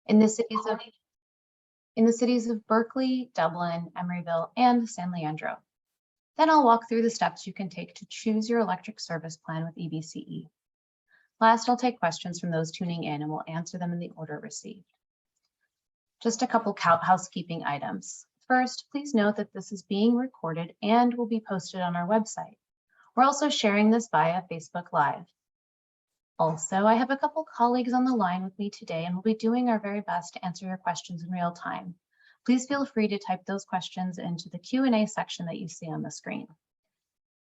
in the cities of Berkeley, Dublin, Emeryville, and San Leandro. Then I'll walk through the steps you can take to choose your electric service plan with EBCE. Last, I'll take questions from those tuning in and we'll answer them in the order received. Just a couple housekeeping items. First, please note that this is being recorded and will be posted on our website. We're also sharing this via Facebook Live. Also, I have a couple colleagues on the line with me today and we'll be doing our very best to answer your questions in real time. Please feel free to type those questions into the Q&A section that you see on the screen.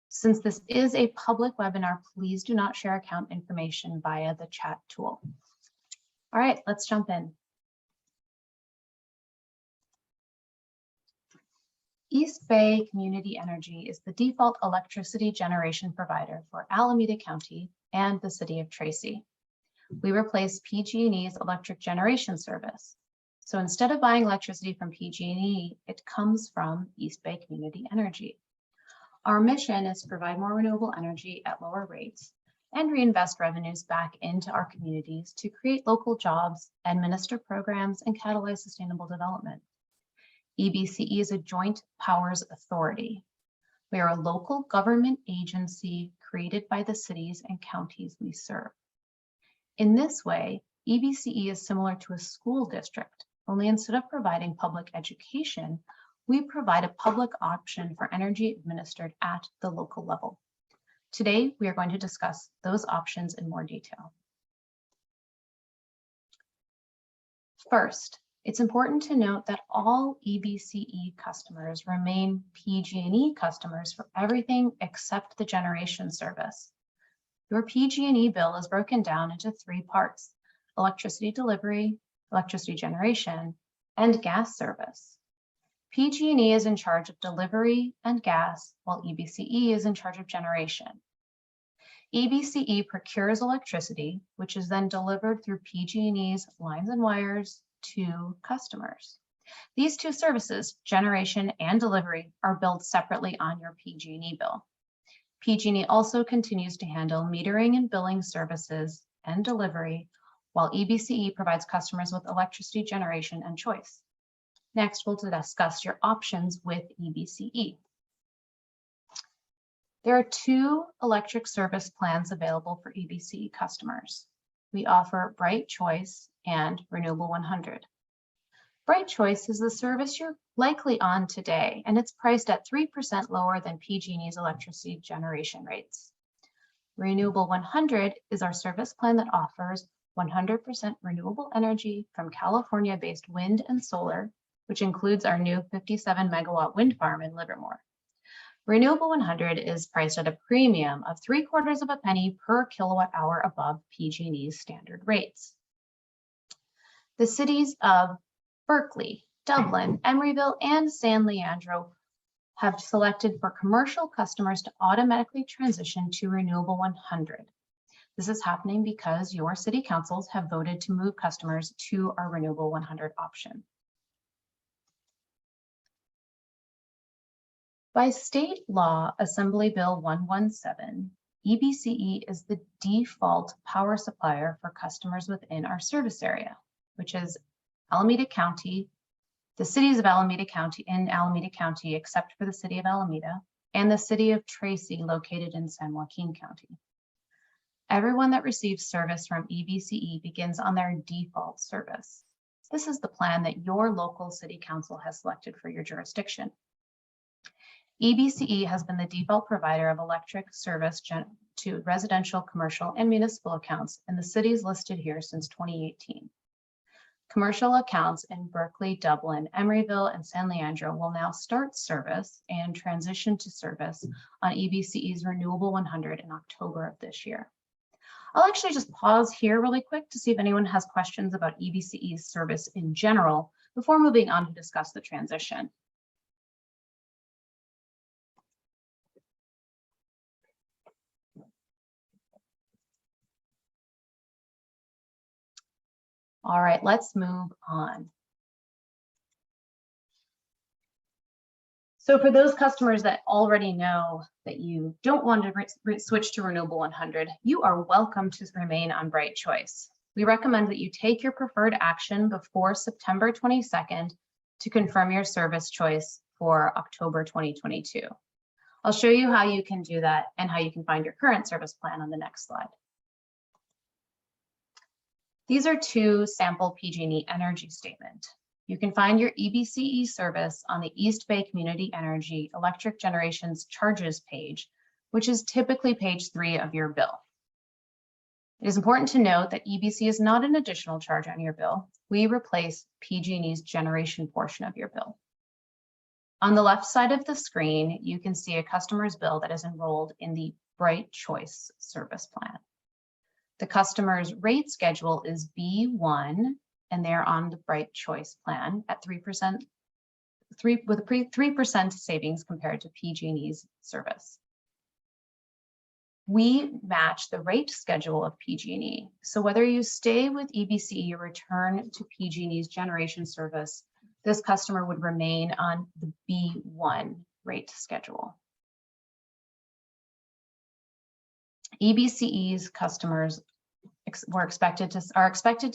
Since this is a public webinar, please do not share account information via the chat tool. All right, let's jump in. East Bay Community Energy is the default electricity generation provider for Alameda County and the city of Tracy. We replace PG&E's electric generation service. So instead of buying electricity from PG&E, it comes from East Bay Community Energy. Our mission is to provide more renewable energy at lower rates and reinvest revenues back into our communities to create local jobs, administer programs, and catalyze sustainable development. EBCE is a joint powers authority. We are a local government agency created by the cities and counties we serve. In this way, EBCE is similar to a school district, only instead of providing public education, we provide a public option for energy administered at the local level. Today, we are going to discuss those options in more detail. First, it's important to note that all EBCE customers remain PG&E customers for everything except the generation service. Your PG&E bill is broken down into three parts: electricity delivery, electricity generation, and gas service. PG&E is in charge of delivery and gas, while EBCE is in charge of generation. EBCE procures electricity, which is then delivered through PG&E's lines and wires to customers. These two services, generation and delivery, are billed separately on your PG&E bill. PG&E also continues to handle metering and billing services and delivery, while EBCE provides customers with electricity generation and choice. Next, we'll discuss your options with EBCE. There are two electric service plans available for EBCE customers. We offer Bright Choice and Renewable 100. Bright Choice is the service you're likely on today, and it's priced at 3% lower than PG&E's electricity generation rates. Renewable 100 is our service plan that offers 100% renewable energy from California-based wind and solar, which includes our new 57 megawatt wind farm in Livermore. Renewable 100 is priced at a premium of 3/4 of a penny per kilowatt hour above PG&E's standard rates. The cities of Berkeley, Dublin, Emeryville, and San Leandro have selected for commercial customers to automatically transition to Renewable 100. This is happening because your city councils have voted to move customers to our Renewable 100 option. By state law, Assembly Bill 117, EBCE is the default power supplier for customers within our service area, which is Alameda County, the cities of Alameda County and Alameda County, except for the city of Alameda, and the city of Tracy, located in San Joaquin County. Everyone that receives service from EBCE begins on their default service. This is the plan that your local city council has selected for your jurisdiction. EBCE has been the default provider of electric service to residential, commercial, and municipal accounts in the cities listed here since 2018. Commercial accounts in Berkeley, Dublin, Emeryville, and San Leandro will now start service and transition to service on EBCE's Renewable 100 in October of this year. I'll actually just pause here really quick to see if anyone has questions about EBCE's service in general before moving on to discuss the transition. All right, let's move on. So for those customers that already know that you don't want to switch to Renewable 100, you are welcome to remain on Bright Choice. we recommend that you take your preferred action before September 22nd to confirm your service choice for October 2022. I'll show you how you can do that and how you can find your current service plan on the next slide. These are two sample PG&E energy statements. You can find your EBCE service on the East Bay Community Energy Electric Generation's charges page, which is typically page 3 of your bill. It is important to note that EBC is not an additional charge on your bill. We replace PG&E's generation portion of your bill. On the left side of the screen, you can see a customer's bill that is enrolled in the Bright Choice service plan. The customer's rate schedule is B1, and they're on the Bright Choice plan at 3%, with a 3% savings compared to PG&E's service. We match the rate schedule of PG&E. So whether you stay with EBCE or return to PG&E's generation service, this customer would remain on the B1 rate schedule. EBCE's customers are expected to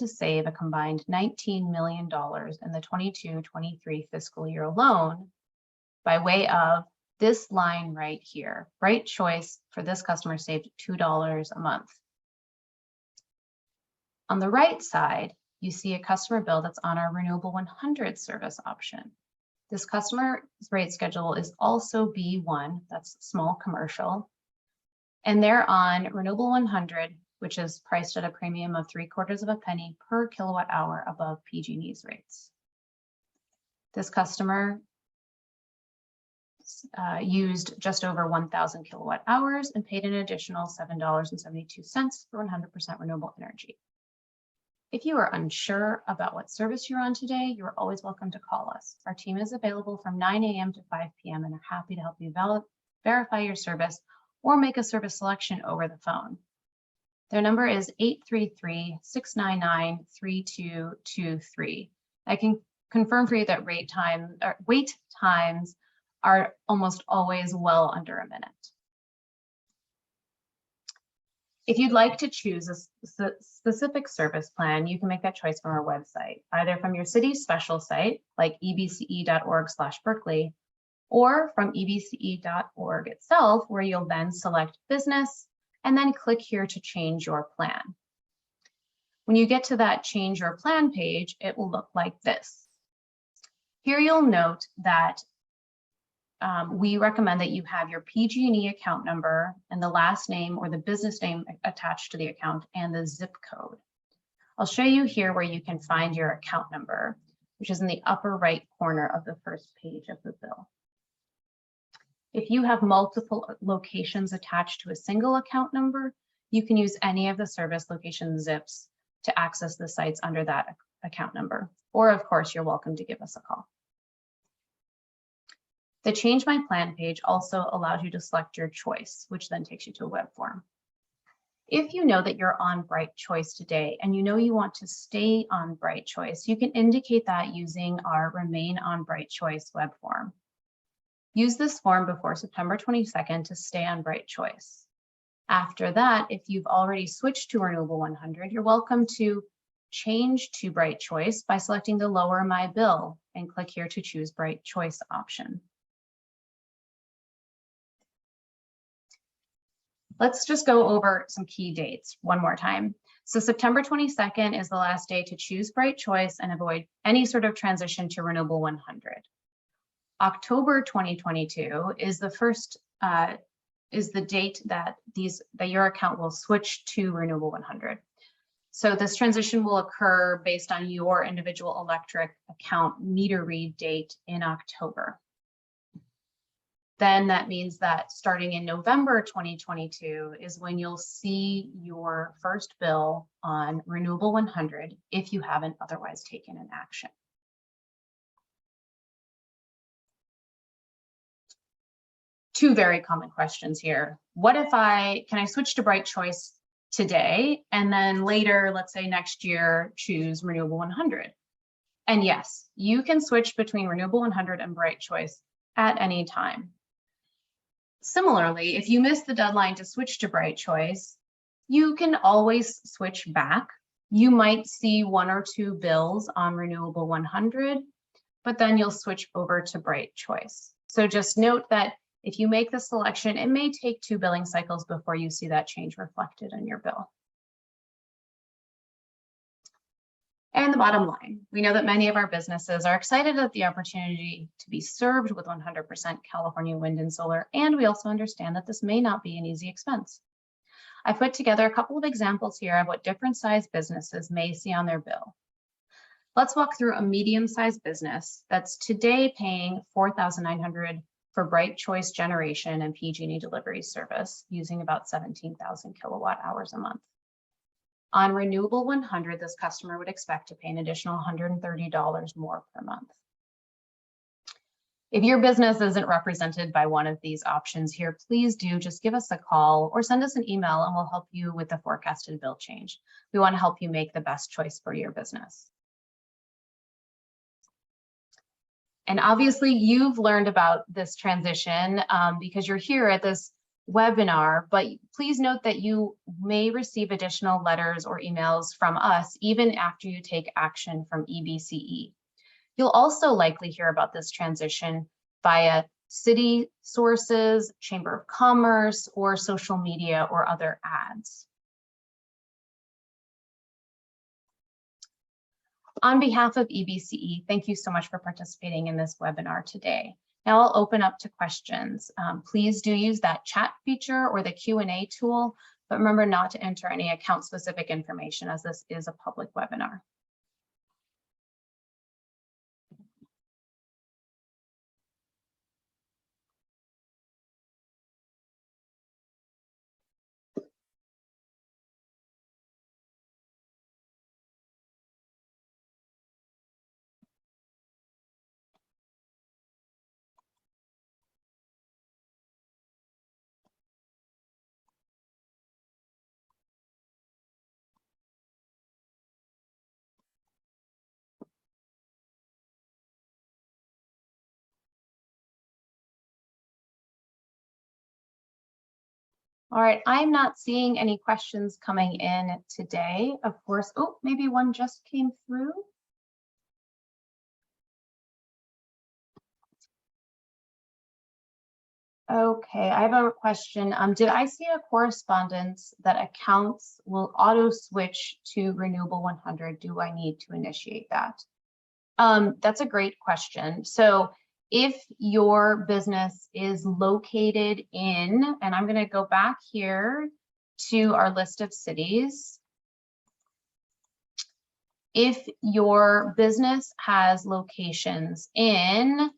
save a combined $19 million in the 22-23 fiscal year alone by way of this line right here. Bright Choice for this customer saved $2 a month. On the right side, you see a customer bill that's on our Renewable 100 service option. This customer's rate schedule is also B1, that's small commercial, and they're on Renewable 100, which is priced at a premium of 3/4 of a penny per kilowatt hour above PG&E's rates. This customer used just over 1,000 kilowatt hours and paid an additional $7.72 for 100% renewable energy. If you are unsure about what service you're on today, you're always welcome to call us. Our team is available from 9 a.m. to 5 p.m. and are happy to help you verify your service or make a service selection over the phone. Their number is 833-699-3223. I can confirm for you that wait times are almost always well under a minute. If you'd like to choose a specific service plan, you can make that choice from our website, either from your city's special site, like ebce.org/Berkeley, or from ebce.org itself, where you'll then select business and then click here to change your plan. When you get to that change your plan page, it will look like this. Here you'll note that we recommend that you have your PG&E account number and the last name or the business name attached to the account and the zip code. I'll show you here where you can find your account number, which is in the upper right corner of the first page of the bill. If you have multiple locations attached to a single account number, you can use any of the service location zips to access the sites under that account number. Or of course, you're welcome to give us a call. The Change My Plan page also allows you to select your choice, which then takes you to a web form. If you know that you're on Bright Choice today and you know you want to stay on Bright Choice, you can indicate that using our Remain on Bright Choice web form. Use this form before September 22nd to stay on Bright Choice. After that, if you've already switched to Renewable 100, you're welcome to change to Bright Choice by selecting the Lower My Bill and click here to choose Bright Choice option. Let's just go over some key dates one more time. So September 22nd is the last day to choose Bright Choice and avoid any sort of transition to Renewable 100. October 2022 is the first is the date that your account will switch to Renewable 100. So this transition will occur based on your individual electric account meter read date in October. Then that means that starting in November 2022 is when you'll see your first bill on Renewable 100 if you haven't otherwise taken an action. Two very common questions here. Can I switch to Bright Choice today and then later, let's say next year, choose Renewable 100? And yes, you can switch between Renewable 100 and Bright Choice at any time. Similarly, if you miss the deadline to switch to Bright Choice, you can always switch back You might see 1 or 2 bills on Renewable 100, but then you'll switch over to Bright Choice. So just note that if you make the selection, it may take 2 billing cycles before you see that change reflected in your bill. And the bottom line, we know that many of our businesses are excited at the opportunity to be served with 100% California wind and solar, and we also understand that this may not be an easy expense. I put together a couple of examples here of what different sized businesses may see on their bill. Let's walk through a medium-sized business that's today paying $4,900 for Bright Choice generation and PG&E delivery service, using about 17,000 kilowatt hours a month. On Renewable 100, this customer would expect to pay an additional $130 more per month. If your business isn't represented by one of these options here, please do just give us a call or send us an email and we'll help you with the forecasted bill change. We want to help you make the best choice for your business. And obviously you've learned about this transition because you're here at this webinar, but please note that you may receive additional letters or emails from us even after you take action from EBCE. You'll also likely hear about this transition via city sources, Chamber of Commerce, or social media or other ads. On behalf of EBCE, thank you so much for participating in this webinar today. Now I'll open up to questions. Please do use that chat feature or the Q&A tool, but remember not to enter any account-specific information as this is a public webinar. All right, I'm not seeing any questions coming in today. Of course, oh, maybe one just came through. Okay, I have a question. Did I see a correspondence that accounts will auto switch to Renewable 100? Do I need to initiate that? That's a great question. So if your business is located in, and I'm going to go back here to our list of cities. If your business has locations in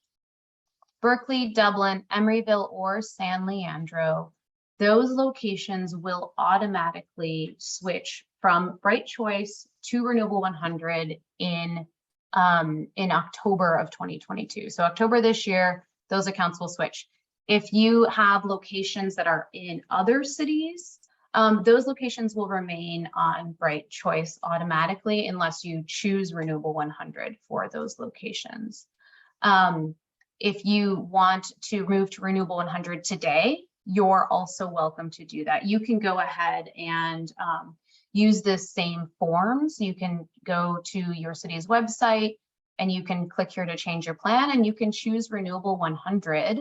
Berkeley, Dublin, Emeryville, or San Leandro, those locations will automatically switch from Bright Choice to Renewable 100 in October of 2022. So October this year, those accounts will switch. If you have locations that are in other cities, those locations will remain on Bright Choice automatically unless you choose Renewable 100 for those locations. If you want to move to Renewable 100 today, you're also welcome to do that. You can go ahead and use this same forms. You can go to your city's website and you can click here to change your plan and you can choose Renewable 100.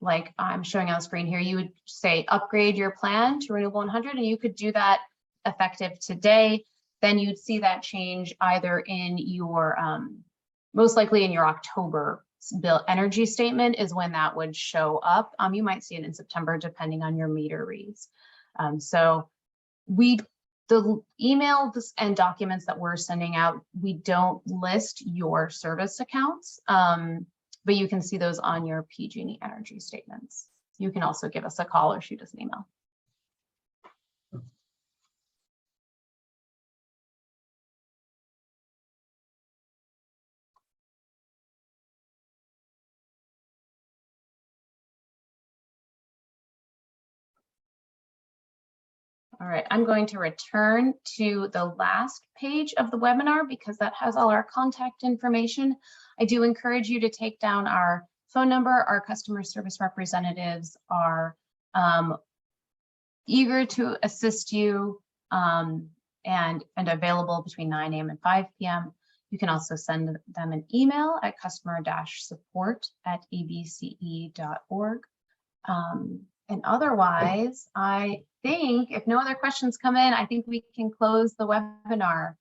Like I'm showing on the screen here, you would say upgrade your plan to Renewable 100 and you could do that effective today. Then you'd see that change either in your, most likely in your October bill energy statement is when that would show up. You might see it in September depending on your meter reads. So the emails and documents that we're sending out, we don't list your service accounts, but you can see those on your PG&E energy statements. You can also give us a call or shoot us an email. All right, I'm going to return to the last page of the webinar because that has all our contact information. I do encourage you to take down our phone number. Our customer service representatives are eager to assist you and available between 9 a.m. and 5 p.m. You can also send them an email at customer-support@ebce.org. And otherwise, I think if no other questions come in, I think we can close the webinar.